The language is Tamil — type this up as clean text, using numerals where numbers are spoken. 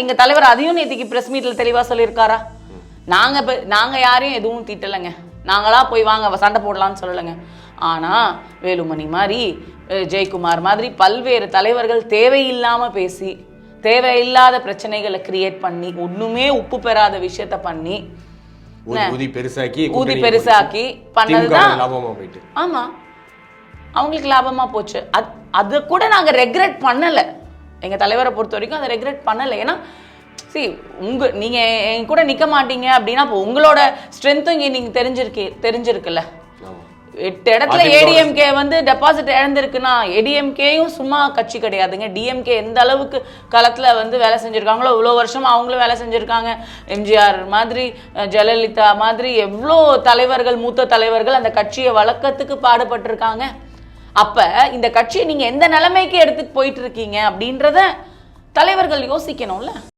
எங்க தலைவர் அதையும் நேத்திக்கு பிரஸ் மீட்ல தெளிவா சொல்லியிருக்காரா? நாங்க யாரையும் எதுவும் திட்டலைங்க, நாங்களா போய் வாங்க சண்டை போடலாம்னு சொல்லலைங்க. ஆனா வேலுமணி மாதிரி, ஜெயக்குமார் மாதிரி பல்வேறு தலைவர்கள் தேவையில்லாம பேசி தேவையில்லாத பிரச்சனைகளை கிரியேட் பண்ணி ஒண்ணுமே உப்பு பெறாத விஷயத்த பண்ணி ஊதி பெருசாக்கி பண்ணதுதான். ஆமா, அவங்களுக்கு லாபமா போச்சு. அது கூட நாங்க ரெக்ரெட் பண்ணல, எங்க தலைவரை பொறுத்த வரைக்கும் அதை ரெக்ரெட் பண்ணல. ஏன்னா நீங்க என் கூட நிக்க மாட்டீங்க அப்படின்னா அப்போ உங்களோட ஸ்ட்ரென்த்தும் இங்க நீங்க தெரிஞ்சிருக்குல்ல. 8 இடத்துல ஏடிஎம்கே வந்து டெபாசிட் இழந்திருக்குன்னா ஏடிஎம்கேயும் சும்மா கட்சி கிடையாதுங்க. டிஎம்கே எந்த அளவுக்கு களத்துல வந்து வேலை செஞ்சிருக்காங்களோ இவ்வளோ வருஷம் அவங்களும் வேலை செஞ்சிருக்காங்க. எம்ஜிஆர் மாதிரி, ஜெயலலிதா மாதிரி எவ்வளோ தலைவர்கள், மூத்த தலைவர்கள் அந்த கட்சியை வளர்க்கறதுக்கு பாடுபட்டிருக்காங்க. அப்ப இந்த கட்சியை நீங்க எந்த நிலைமைக்கு எடுத்துட்டு போயிட்டு இருக்கீங்க அப்படின்றத தலைவர்கள் யோசிக்கணும்ல.